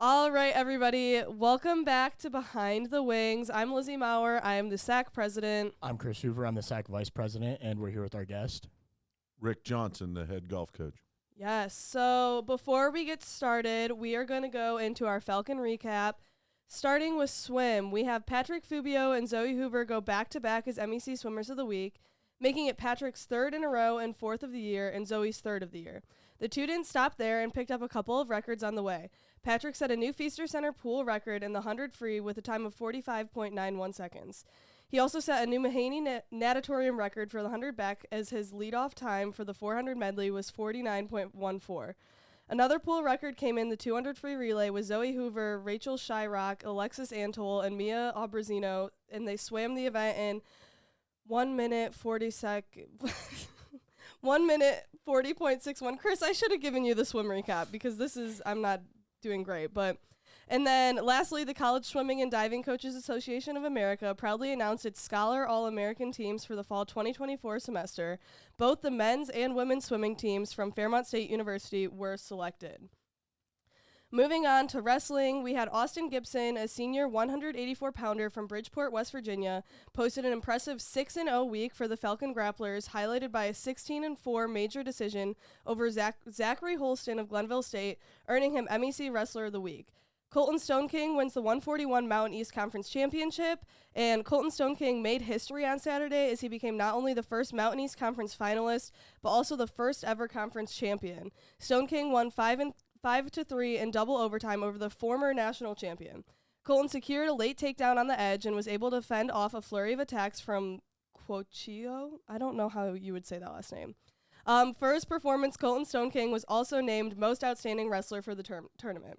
All right, everybody. Welcome back to Behind the Wings. I'm Lizzie Maurer. I am the SAAC president. I'm Chris Hoover. I'm the SAAC vice president, and we're here with our guest, Rick Johnson, the head golf coach. Yes. So before we get started, we are going to go into our Falcon recap. Starting with swim, we have Patrick Fubio and Zoe Hoover go back-to-back as MEC Swimmers of the Week, making it Patrick's third in a row and fourth of the year, and Zoe's third of the year. The two didn't stop there and picked up a couple of records on the way. Patrick set a new Feaster Center pool record in the 100 free with a time of 45.91 seconds. He also set a new Mahaney natatorium record for the 100 back as his leadoff time for the 400 medley was 49.14. Another pool record came in the 200 free relay with Zoe Hoover, Rachel Shyrock, Alexis Antol, and Mia Abrazino, and they swam the event in 1 minute 40.61. Chris, I should have given you the swim recap because I'm not doing great, and then lastly, the College Swimming and Diving Coaches Association of America proudly announced its Scholar All-American teams for the fall 2024 semester. Both the men's and women's swimming teams from Fairmont State University were selected. Moving on to wrestling, we had Austin Gibson, a senior 184-pounder from Bridgeport, West Virginia, posted an impressive 6-0 week for the Falcon Grapplers, highlighted by a 16-4 major decision over Zachary Holston of Glenville State, earning him MEC Wrestler of the Week. Colton Stone King wins the 141 Mountain East Conference Championship, and Colton Stone King made history on Saturday as he became not only the first Mountain East Conference finalist, but also the first ever conference champion. Stone King won 5-3 in double overtime over the former national champion. Colton secured a late takedown on the edge and was able to fend off a flurry of attacks from Quochio. I don't know how you would say that last name. For his performance, Colton Stone King was also named Most Outstanding Wrestler for the tournament.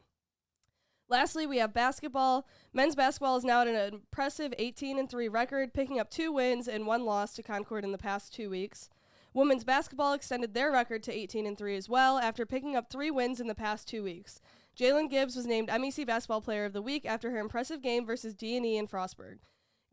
Lastly, we have basketball. Men's basketball is now at an impressive 18-3 record, picking up 2 wins and 1 loss to Concord in the past 2 weeks. Women's basketball extended their record to 18-3 as well after picking up 3 wins in the past 2 weeks. Jalen Gibbs was named MEC Basketball Player of the Week after her impressive game versus D&E in Frostburg.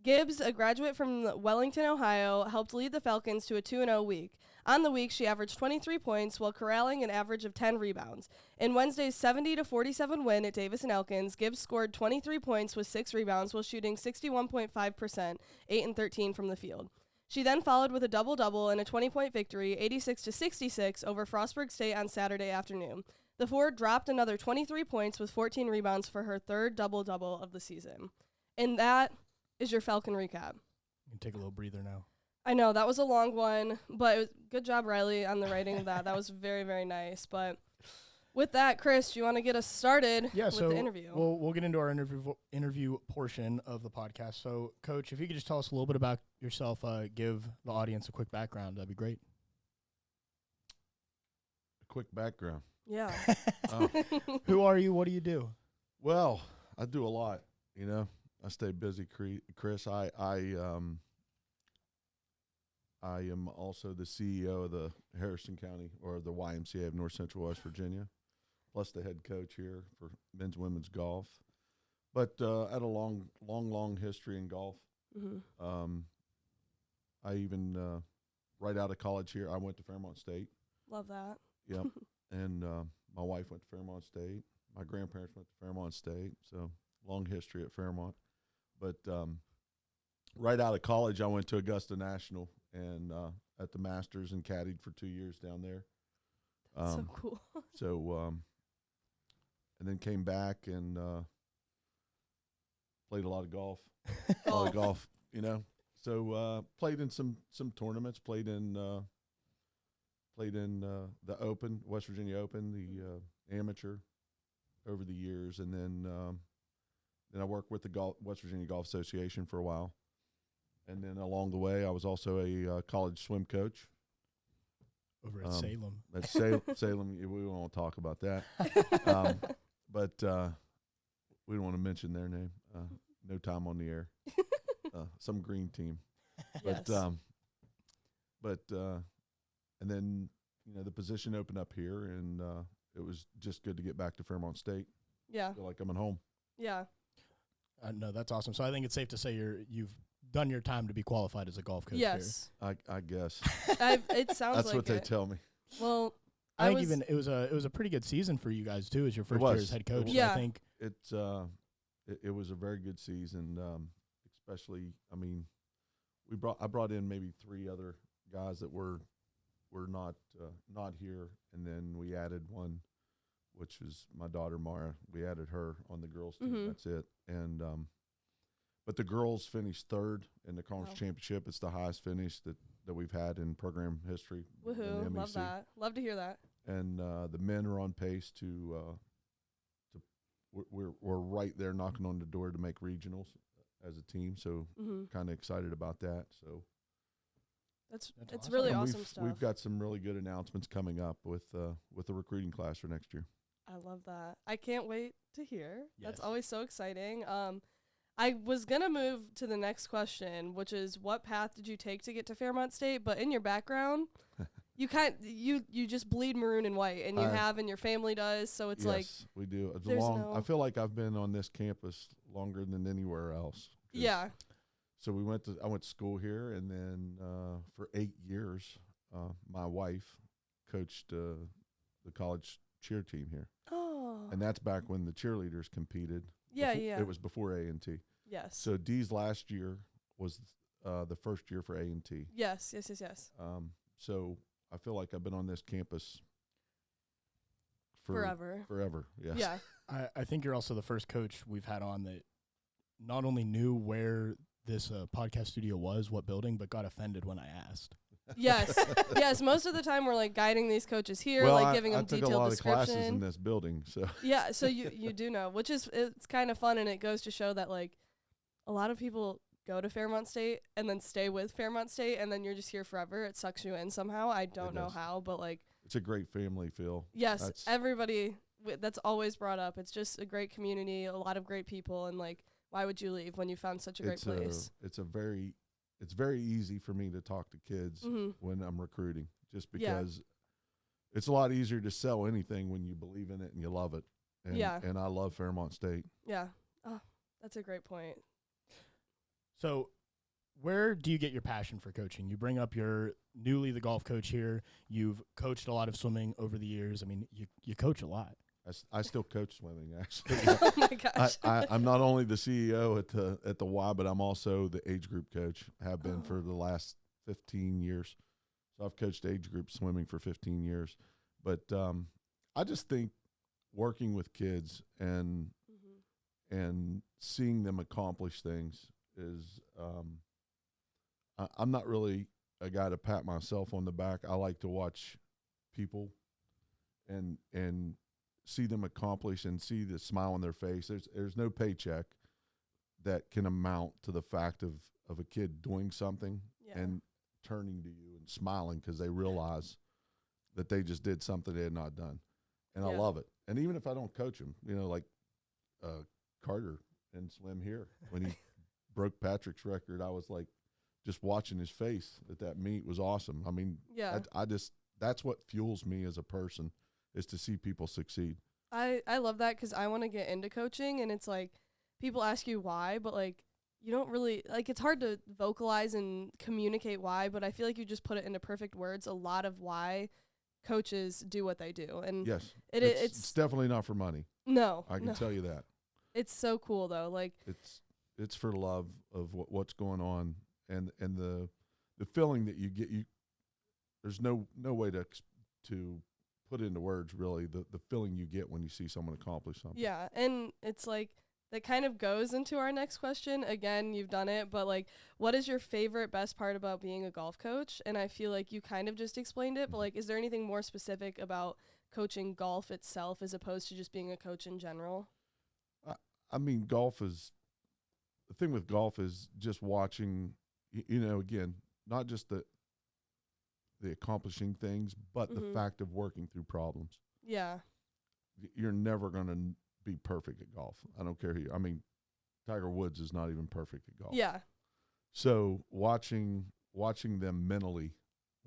Gibbs, a graduate from Wellington, Ohio, helped lead the Falcons to a 2-0 week. On the week, she averaged 23 points while corralling an average of 10 rebounds. In Wednesday's 70-47 win at Davis and Elkins, Gibbs scored 23 points with 6 rebounds while shooting 61.5%, 8-13 from the field. She then followed with a double-double and a 20-point victory, 86-66, over Frostburg State on Saturday afternoon. The forward dropped another 23 points with 14 rebounds for her third double-double of the season. And that is your Falcon recap. you can take a little breather now. I know, that was a long one, but it was, good job, Riley, on the writing of that. That was very, very nice. But with that, Chris, do you want to get us started with the interview? We'll get into our interview portion of the podcast. So, Coach, if you could just tell us a little bit about yourself, give the audience a quick background, that'd be great. A quick background. Yeah. Who are you? What do you do? Well, I do a lot, you know. I stay busy, Chris. I am also the CEO of the Harrison County, or the YMCA of North Central West Virginia, plus the head coach here for men's, women's golf. But I had a long history in golf. Mm-hmm. I even, right out of college here, I went to Fairmont State. Love that. Yep. And my wife went to Fairmont State. My grandparents went to Fairmont State. So long history at Fairmont. But right out of college, I went to Augusta National and at the Masters and caddied for 2 years down there. That's so cool. And then came back and played a lot of golf. A lot of golf, you know. So played in some tournaments. Played in the Open, West Virginia Open, the amateur, over the years, and then I worked with the West Virginia Golf Association for a while. And then along the way, I was also a college swim coach. Over at Salem. At Salem, we won't talk about that. But we don't want to mention their name. No time on the air. Some green team. Yes. But and then, you know, the position opened up here, and it was just good to get back to Fairmont State. Yeah. I feel like I'm at home. Yeah. No, that's awesome. So I think it's safe to say you've done your time to be qualified as a golf coach. Yes. I guess. It sounds That's like what they tell me. Well, I think even it was a pretty good season for you guys too, as your first year as head coach. Yeah. I think it was a very good season, especially. I mean, I brought in maybe 3 other guys that were not here, and then we added one, which is my daughter Mara. We added her on the girls team. Mm-hmm. That's it. And but the girls finished 3rd in the conference championship. It's the highest finish that we've had in program history. Woohoo! In the Love that. Love to hear that. And the men are on pace to we're right there knocking on the door to make regionals as a team. So kind of excited about that. So it's awesome. really and awesome stuff. We've got some really good announcements coming up with the recruiting class for next year. I love that. I can't wait to hear. Yes. That's always so exciting. I was going to move to the next question, which is what path did you take to get to Fairmont State? But in your background, you just bleed maroon and white, and you have, and your family does. So it's like, yes, we do. It's there's I feel like I've been on this campus longer than anywhere else. Yeah. So I went to school here, and then for 8 years, my wife coached the college cheer team here. Oh. And that's back when the cheerleaders competed. Yeah, It was before A&T. Yes. So Dee's last year was the first year for A&T. Yes. So I feel like I've been on this campus forever. Forever, yes. Yeah. I think you're also the first coach we've had on that not only knew where this podcast studio was, what building, but got offended when I asked. Yes. Yes. Most of the time we're like guiding these coaches here, Well, like giving them I took detailed a lot description. of classes in this building, so Yeah. So you do know, which is, it's kind of fun, and it goes to show that like a lot of people go to Fairmont State and then stay with Fairmont State, and then you're just here forever. It sucks you in somehow. I don't know how, but like, it's a great family feel. yes, everybody that's always brought up. It's just a great community, a lot of great people, and like, why would you leave when you found such a great place? It's very easy for me to talk to kids when I'm recruiting, just because it's a lot easier to sell anything when you believe in it and you love it. And, and I love Fairmont State. Yeah. Oh, that's a great point. So where do you get your passion for coaching? You bring up you're newly the golf coach here. You've coached a lot of swimming over the years. I mean, you coach a lot. I still coach swimming, actually. Oh my gosh. I'm not only the CEO at the Y, but I'm also the age group coach. Have been for the last 15 years. So I've coached age group swimming for 15 years. But I just think working with kids and seeing them accomplish things is I'm not really a guy to pat myself on the back. I like to watch people and see them accomplish and see the smile on their face. There's no paycheck that can amount to the fact of a kid doing something and turning to you and smiling because they realize that they just did something they had not done. And I love it. And even if I don't coach them, like Carter in swim here, when he broke Patrick's record, I was like, just watching his face at that meet was awesome. I mean, that's what fuels me as a person, is to see people succeed. I love that because I want to get into coaching, and it's like people ask you why, but like you don't really, like, it's hard to vocalize and communicate why, but I feel like you just put it into perfect words, a lot of why coaches do what they do. And yes, it's definitely not for money. No. I can tell you that. It's so cool though. Like it's for love of what's going on and the feeling that you get. There's no way to put into words really the feeling you get when you see someone accomplish something. Yeah, and it's like that kind of goes into our next question. Again, you've done it, but like, what is your favorite, best part about being a golf coach? And I feel like you kind of just explained it, but like, is there anything more specific about coaching golf itself as opposed to just being a coach in general? I mean, the thing with golf is just watching, again, not just the accomplishing things, but the fact of working through problems. Yeah. You're never going to be perfect at golf. I don't care who you. I mean, Tiger Woods is not even perfect at golf. Yeah. So watching them mentally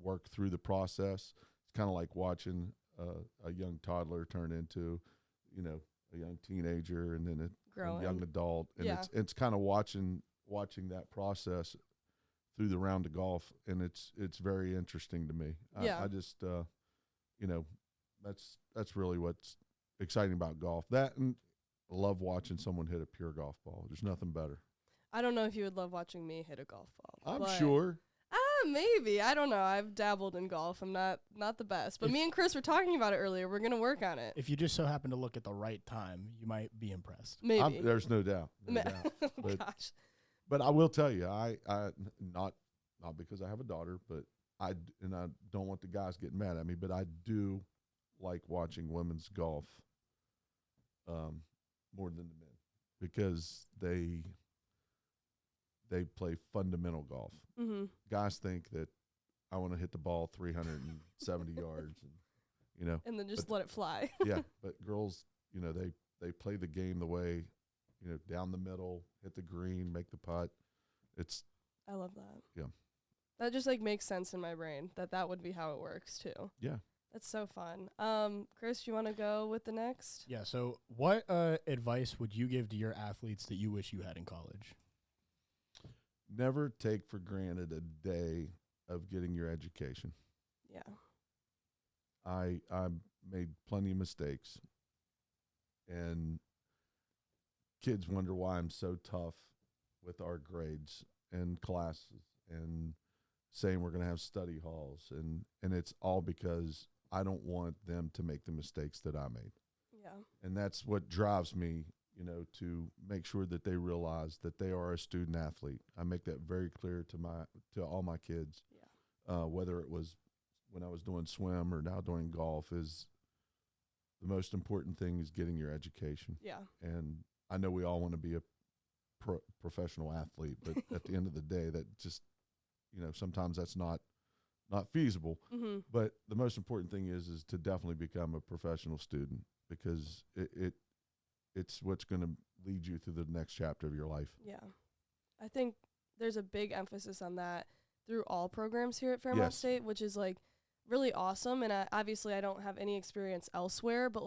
work through the process, it's kind of like watching a young toddler turn into, a young teenager and then a young adult. And it's kind of watching that process through the round of golf, and it's very interesting to me. I just that's really what's exciting about golf. That, and I love watching someone hit a pure golf ball. There's nothing better. I don't know if you would love watching me hit a golf ball. I'm sure. Maybe. I don't know. I've dabbled in golf. I'm not the best. But me and Chris were talking about it earlier. We're going to work on it. If you just so happen to look at the right time, you might be impressed. Maybe. There's no doubt. No doubt. But, Gosh. but I will tell you, I not because I have a daughter, but I don't want the guys getting mad at me, but I do like watching women's golf more than the men, because they play fundamental golf. Mm-hmm. Guys think that I want to hit the ball 370 yards, And then just let it fly. yeah. But girls, they play the game the way, down the middle, hit the green, make the putt. I love that. Yeah. That just makes sense in my brain that would be how it works too. Yeah. That's so fun. Chris, do you want to go with the next? Yeah. So, what advice would you give to your athletes that you wish you had in college? Never take for granted a day of getting your education. Yeah. I made plenty of mistakes, and kids wonder why I'm so tough with our grades and classes and saying we're going to have study halls, and it's all because I don't want them to make the mistakes that I made. Yeah. And that's what drives me, to make sure that they realize that they are a student athlete. I make that very clear to all my kids. Yeah. Whether it was when I was doing swim or now doing golf, is the most important thing is getting your education. Yeah. And I know we all want to be a professional athlete, but at the end of the day, that just, sometimes that's not feasible. Mm-hmm. But the most important thing is to definitely become a professional student, because it's what's going to lead you through the next chapter of your life. Yeah. I think there's a big emphasis on that through all programs here at Fairmont Yes. State, which is really awesome. And obviously I don't have any experience elsewhere, but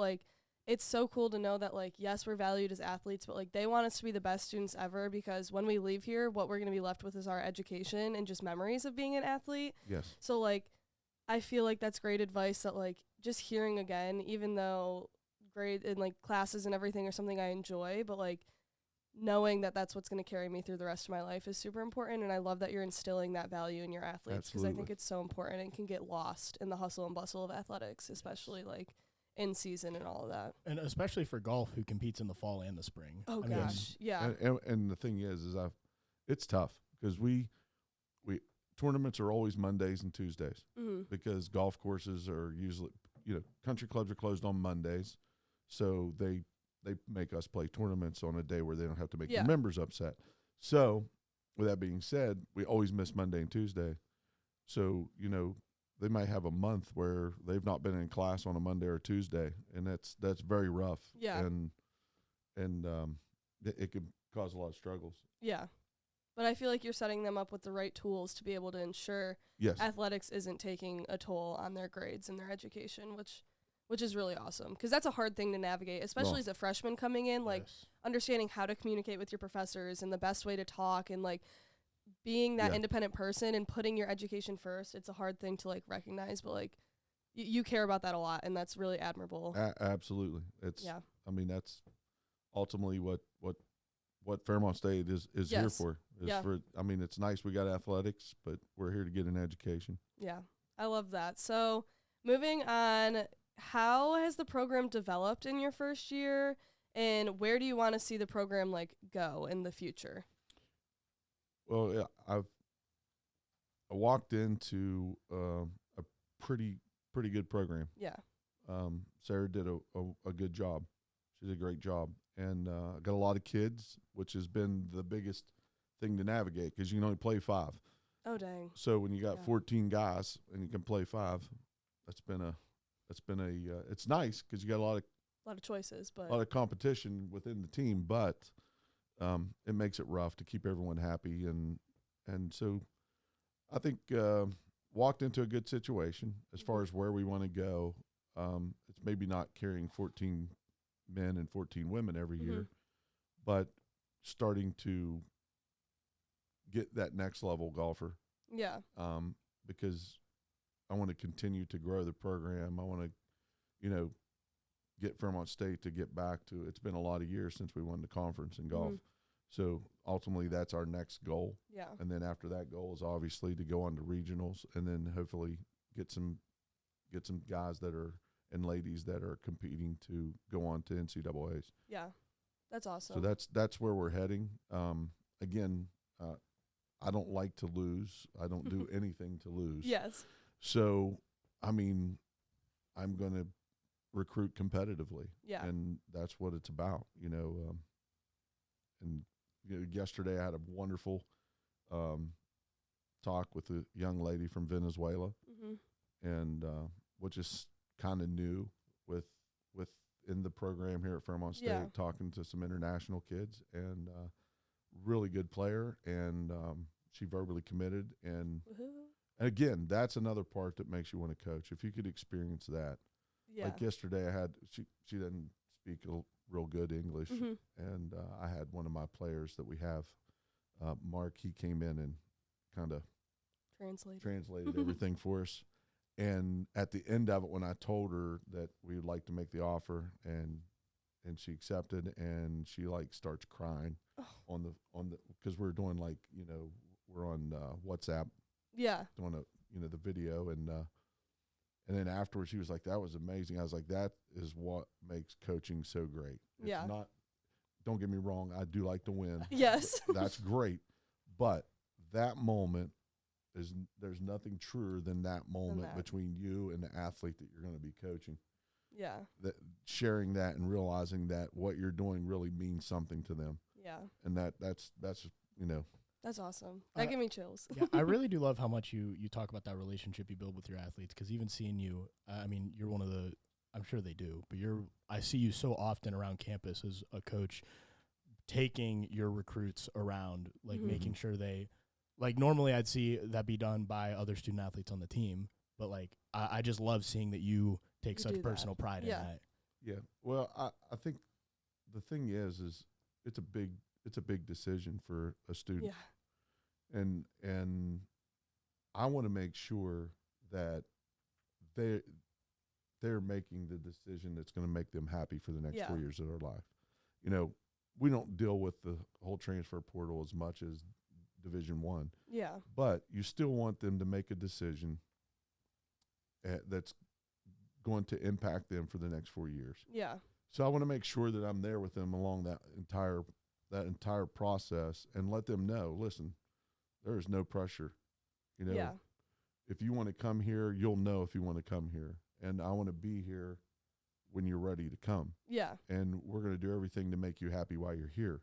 it's so cool to know that yes, we're valued as athletes, but they want us to be the best students ever, because when we leave here, what we're going to be left with is our education and just memories of being an athlete. Yes. So I feel like that's great advice that just hearing again, even though grade and classes and everything are something I enjoy, but knowing that that's what's going to carry me through the rest of my life is super important. And I love that you're instilling that value in your athletes, because I think it's so important and can get lost in the hustle and bustle of athletics, especially in season and all of that. And especially for golf, who competes in the fall and the spring. Oh I mean, gosh. Yeah. And the thing is it's tough, because we tournaments are always Mondays and Tuesdays, Mm-hmm. because golf courses are usually, country clubs are closed on Mondays. So they make us play tournaments on a day where they don't have to make Yeah. the members upset. So with that being said, we always miss Monday and Tuesday. So, they might have a month where they've not been in class on a Monday or Tuesday, and that's very rough. Yeah. And it can cause a lot of struggles. Yeah. But I feel like you're setting them up with the right tools to be able to ensure Yes. athletics isn't taking a toll on their grades and their education, which is really awesome, because that's a hard thing to navigate, especially Well, as a freshman coming in, yes. understanding how to communicate with your professors and the best way to talk, and being that Yeah. independent person and putting your education first. It's a hard thing to recognize, but you care about that a lot, and that's really admirable. Absolutely. Yeah. I mean, that's ultimately what Fairmont State is here Yes. for. Yeah. It's nice we got athletics, but we're here to get an education. Yeah, I love that. So moving on, how has the program developed in your first year, and where do you want to see the program go in the future? Well, yeah, I walked into a pretty good program. Yeah. Sarah did a good job. She did a great job, and got a lot of kids, which has been the biggest thing to navigate, because you can only play 5. Oh dang. So when you got Yeah. 14 guys and you can play 5, it's nice, because you got a lot A lot of choices, but of competition within the team, but it makes it rough to keep everyone happy, and so I think walked into a good situation as far as where we want to go. It's maybe not carrying 14 men and 14 women every year, but starting to get that next level golfer, yeah. because I want to continue to grow the program. I want to get Fairmont State to get back to. It's been a lot of years since we won the conference in golf. So ultimately, that's our next goal. Yeah. And then after that goal is obviously to go on to regionals, and then hopefully get some guys that are and ladies that are competing to go on to NCAAs. Yeah, that's awesome. So that's where we're heading. Again, I don't like to lose. I don't do anything to lose. Yes. So, I mean, I'm going to recruit competitively. Yeah. And that's what it's about, and yesterday I had a wonderful talk with a young lady from Venezuela, and which is kind of new with in the program here at Fairmont State, talking to some international kids, and really good player, and she verbally committed, and again, that's another part that makes you want to coach. If you could experience that. Yeah. Like yesterday, she didn't speak real good English, and I had one of my players that we have, Mark. He came in and kind of translated everything for us. And at the end of it, when I told her that we would like to make the offer, and she accepted, and she starts crying on the because we're doing we're on WhatsApp, doing the video, and then afterwards she was like, that was amazing. I was like, that is what makes coaching so great. It's not, don't get me wrong, I do like to win. Yes. That's great. But that moment there's nothing truer than that moment between you and the athlete that you're going to be coaching. Yeah. That sharing that and realizing that what you're doing really means something to them. Yeah. And that's That's awesome. That gave me chills. Yeah, I really do love how much you talk about that relationship you build with your athletes, because even seeing you, I mean, you're one of the, I'm sure they do, but I see you so often around campus as a coach, taking your recruits around, making sure they, normally I'd see that be done by other student athletes on the team, but I just love seeing that you take such personal pride in that. Yeah. Well, I think the thing is it's a big decision for a student. Yeah. And I want to make sure that they're making the decision that's going to make them happy for the next 4 years of their life. We don't deal with the whole transfer portal as much as Division I. Yeah. But you still want them to make a decision that's going to impact them for the next 4 years. Yeah. So I want to make sure that I'm there with them along that entire process, and let them know, listen, there is no pressure. If you want to come here, you'll know if you want to come here. And I want to be here when you're ready to come. Yeah. And we're going to do everything to make you happy while you're here.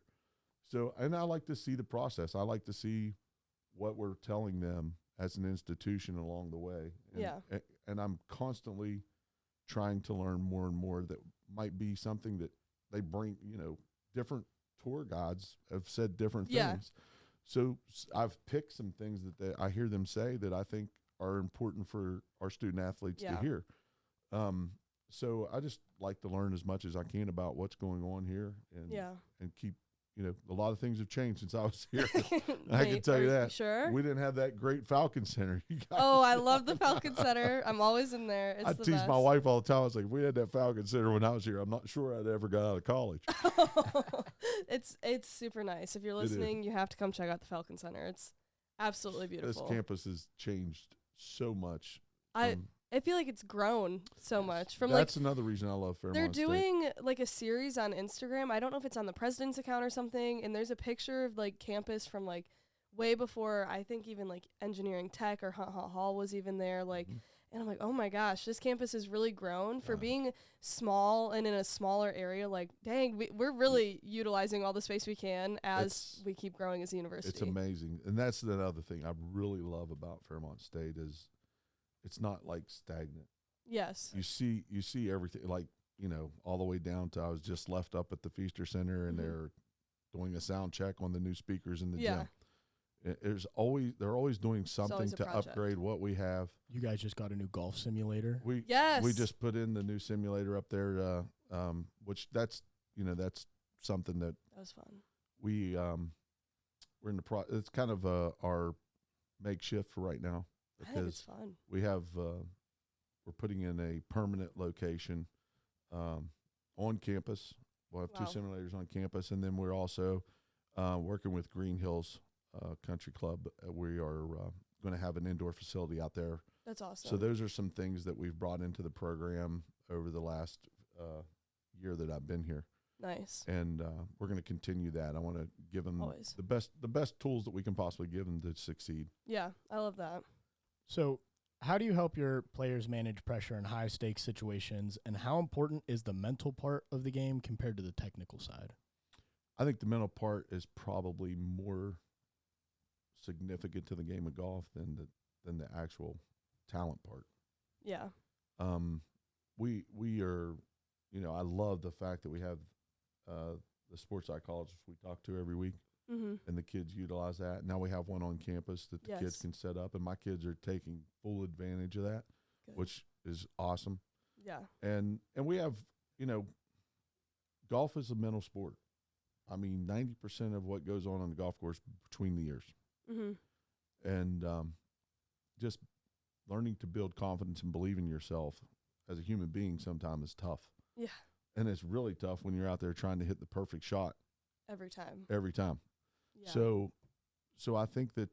So, and I like to see the process. I like to see what we're telling them as an institution along the way. And, and I'm constantly trying to learn more and more. That might be something that they bring, different tour guides have said different things. So I've picked some things that I hear them say that I think are important for our student athletes to hear. So I just like to learn as much as I can about what's going on here, and keep, a lot of things have changed since I was here. I can tell you that. Sure. We didn't have that great Falcon Center. Oh, I love the Falcon Center. I'm always in there. It's I tease my wife all the time. I was like, if we had that Falcon Center when I was here, I'm not sure I'd ever got out of college. It's super nice. If you're listening, you have to come check out the Falcon Center. It's absolutely beautiful. This campus has changed so much. I feel like it's grown so much. That's another reason I love Fairmont They're State. doing a series on Instagram. I don't know if it's on the president's account or something. And there's a picture of campus from way before, I think even engineering tech or Hunt Hall was even there. And I'm like, oh my gosh, this campus has really grown for being small and in a smaller area. Dang, we're really utilizing all the space we can as we keep growing as a university. It's amazing. And that's the other thing I really love about Fairmont State is it's not stagnant. Yes. You see everything, all the way down to I was just left up at the Feaster Center, and they're doing a sound check on the new speakers in the gym. They're always doing something to upgrade what we have. You guys just got a new golf simulator. We just put in the new simulator up there, which that's something that was fun. We're in the it's kind of our makeshift for right now. I think it's fun. We have we're putting in a permanent location on campus. We'll have Wow. 2 simulators on campus, and then we're also working with Green Hills Country Club. We are going to have an indoor facility out there. That's awesome. So those are some things that we've brought into the program over the last year that I've been here. Nice. And we're going to continue that. I want to give them Always. the best tools that we can possibly give them to succeed. Yeah, I love that. So, how do you help your players manage pressure in high stakes situations, and how important is the mental part of the game compared to the technical side? I think the mental part is probably more significant to the game of golf than the actual talent part. Yeah. We are, I love the fact that we have the sports psychologists we talk to every week, Mm-hmm. and the kids utilize that. Now we have one on campus that the kids Yes. can set up, and my kids are taking full advantage of that, Good. which is awesome. Yeah. And we have, golf is a mental sport. I mean, 90% of what goes on the golf course between the ears. Mm-hmm. And just learning to build confidence and believe in yourself as a human being sometimes is tough. Yeah. And it's really tough when you're out there trying to hit the perfect shot Every time. every time. Yeah. So I think that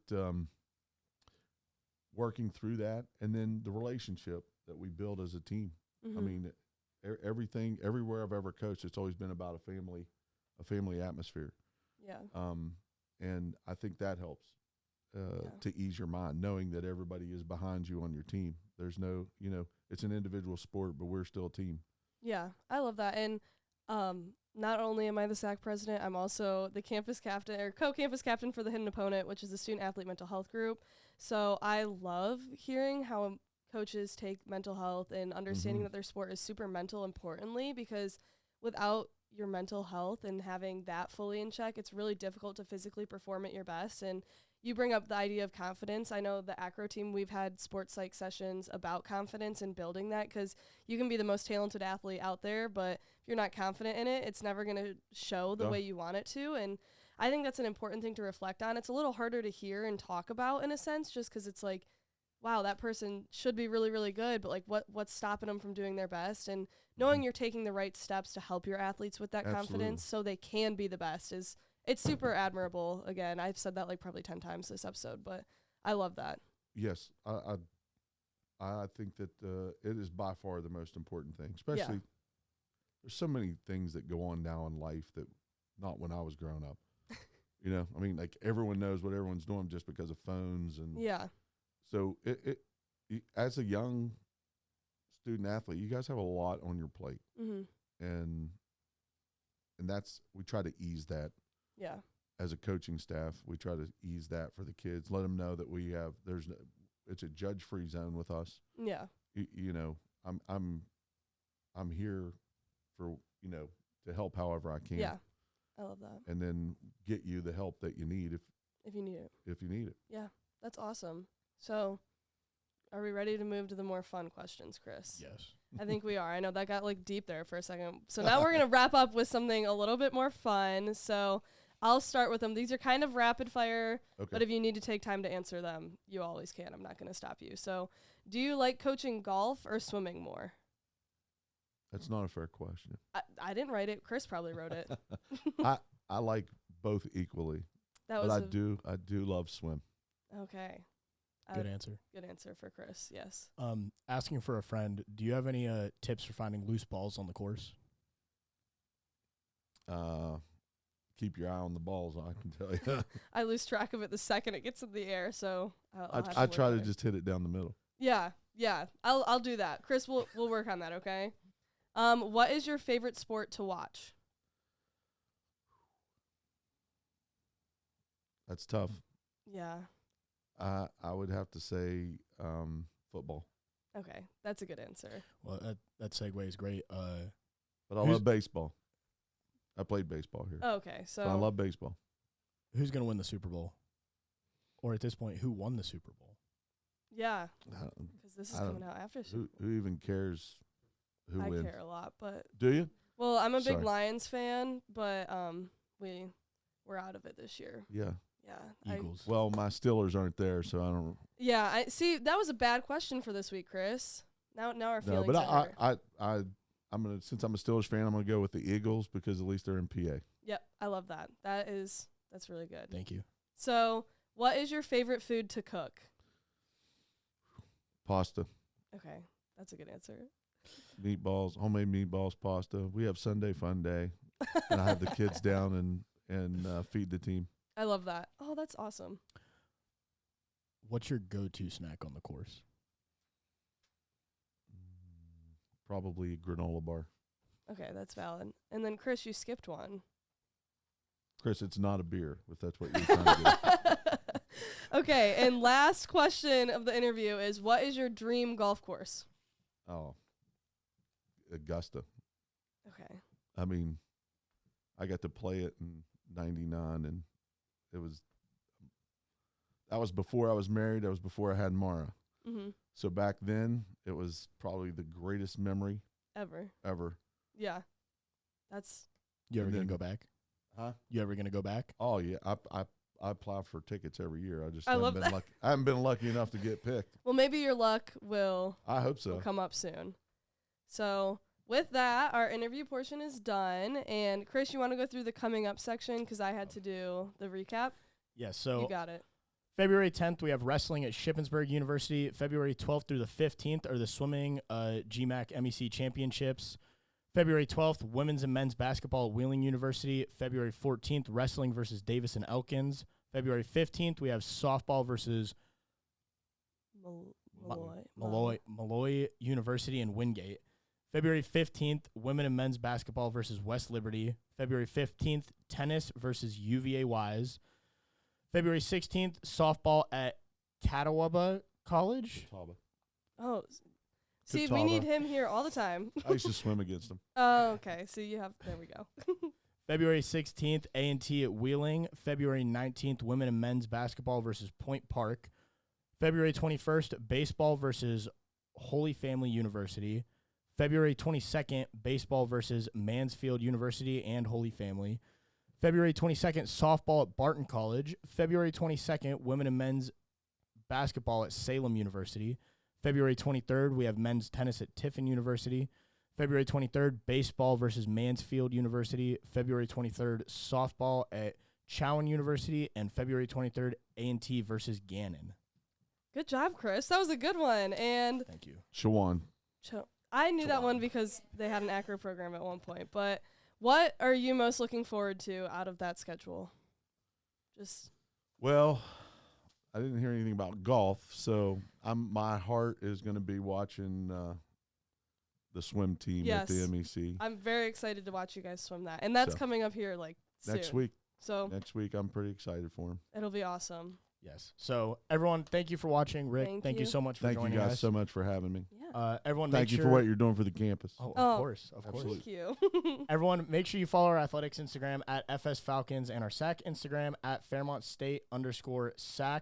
working through that, and then the relationship that we build as a team. Mhm. I mean, everywhere I've ever coached, it's always been about a family atmosphere. Yeah. And I think that helps to ease your mind, knowing that everybody is behind you on your team. There's no, it's an individual sport, but we're still a team. Yeah, I love that. And not only am I the SAAC president, I'm also the campus captain or co-campus captain for the Hidden Opponent, which is the student athlete mental health group. So I love hearing how coaches take mental health and understanding Mhm. that their sport is super mental importantly, because without your mental health and having that fully in check, it's really difficult to physically perform at your best. And you bring up the idea of confidence. I know the acro team, we've had sports psych sessions about confidence and building that, because you can be the most talented athlete out there, but if you're not confident in it, it's never going to show the Yeah. way you want it to. And I think that's an important thing to reflect on. It's a little harder to hear and talk about in a sense, just because it's like, wow, that person should be really, really good, but like what's stopping them from doing their best? And knowing you're taking the right steps to help your athletes with that Absolutely. confidence so they can be the best it's super admirable. Again, I've said that like probably 10 times this episode, but I love that. Yes, I think that it is by far the most important thing, especially there's so many things that go on now in life that not when I was growing up. I mean, like everyone knows what everyone's doing just because of phones. And Yeah. so as a young student athlete, you guys have a lot on your plate. Mm-hmm. And we try to ease that. Yeah. As a coaching staff, we try to ease that for the kids. Let them know that it's a judge-free zone with us. Yeah. I'm here for to help however I can. Yeah. I love that. And then get you the help that you need If you need it. if you need it. Yeah. That's awesome. So are we ready to move to the more fun questions, Chris? Yes. I think we are. I know that got like deep there for a second. So now we're going to wrap up with something a little bit more fun. So I'll start with them. These are kind of rapid fire, Okay. but if you need to take time to answer them, you always can. I'm not going to stop you. So do you like coaching golf or swimming more? That's not a fair question. I didn't write it. Chris probably wrote it. I like both equally, That but was I do love swim. okay. Good answer. Good answer for Chris. Yes. Asking for a friend, do you have any tips for finding loose balls on the course? Keep your eye on the balls, I can tell you. I lose track of it the second it gets in the air, so I'll have I to try work to on it. just hit it down the middle. Yeah. I'll do that. Chris, we'll work on that, okay? What is your favorite sport to watch? That's tough. Yeah. I would have to say football, Okay. That's a good answer. Well, that segue is great. but I Who's- love baseball. I played baseball here. Okay. So So I love baseball. Who's going to win the Super Bowl? Or at this point, who won the Super Bowl? yeah, I don't- because this is I don't- coming out after Super Who even cares who Bowl. I wins? care a lot, but Do you? well, I'm a big Sorry. Lions fan, but we're out of it this year. Yeah. Yeah. Eagles. Well, my Steelers aren't there, so I don't. I see. That was a bad question for this week, Chris. Now our No, feelings but are hurt. I since I'm a Steelers fan, I'm gonna go with the Eagles because at least they're in PA. Yep, I love that. That's really good. Thank you. So, what is your favorite food to cook? Pasta, Okay, that's a good answer. meatballs, homemade meatballs, pasta. We have Sunday fun day, and I have the kids down and feed the team. I love that. Oh, that's awesome. What's your go-to snack on the course? Probably granola bar. Okay, that's valid. And then, Chris, you skipped one. Chris, it's not a beer, if that's what you're trying to do. Okay, and last question of the interview is, what is your dream golf course? Oh, Augusta. Okay. I mean, I got to play it in '99, and that was before I was married. That was before I had Mara. Mm-hmm. So back then, it was probably the greatest memory ever. Yeah. That's You ever And going to then- go back? Huh? You ever going to go back? Oh yeah, I apply for tickets every year. I love been that. lucky. I haven't been lucky enough to get picked. well, maybe your luck will I hope so. come up soon. So with that, our interview portion is done. And Chris, you want to go through the coming up section because I had to do the recap. Yeah, so You got it. February 10th, we have wrestling at Shippensburg University. February 12th through the 15th are the swimming GMAC MEC championships. February 12th, women's and men's basketball at Wheeling University. February 14th, wrestling versus Davis and Elkins. February 15th, we have softball versus Malloy University and Wingate. February 15th, women and men's basketball versus West Liberty. February 15th, tennis versus UVA Wise. February 16th, softball at Catawba College. Oh, see, we Catawba. need him here all the time. I used to swim against them. Oh, okay. So you have, there we go. February 16th, A&T at Wheeling. February 19th, women and men's basketball versus Point Park. February 21st, baseball versus Holy Family University. February 22nd, baseball versus Mansfield University and Holy Family. February 22nd, softball at Barton College. February 22nd, women and men's basketball at Salem University. February 23rd, we have men's tennis at Tiffin University. February 23rd, baseball versus Mansfield University. February 23rd, softball at Chowan University. And February 23rd, A&T versus Gannon. Good job, Chris. That was a good one. And Thank you. Shawan. I knew that one because they had an acro program at one point. But what are you most looking forward to out of that schedule? Well, I didn't hear anything about golf, so my heart is going to be watching the swim team at the Yes. MEC I'm very excited to watch you guys swim that. And that's So, coming up here next soon. week. So Next week, I'm pretty excited for them. it'll be awesome. Yes. So, everyone, thank you for watching. Rick, Thank you you. so much for Thank you joining guys us. so much for having me. Yeah. Everyone, Thank make you sure for what you're doing for the campus. Oh, Oh, of course. absolutely. Thank you. Everyone, make sure you follow our athletics Instagram at FS Falcons and our SAAC Instagram at Fairmont State _SAAC.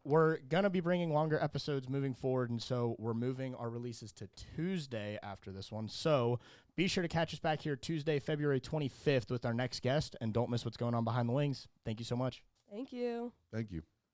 We're going to be bringing longer episodes moving forward, and so we're moving our releases to Tuesday after this one. So be sure to catch us back here Tuesday, February 25th with our next guest, and don't miss what's going on behind the wings. Thank you so much. Thank you. Thank you.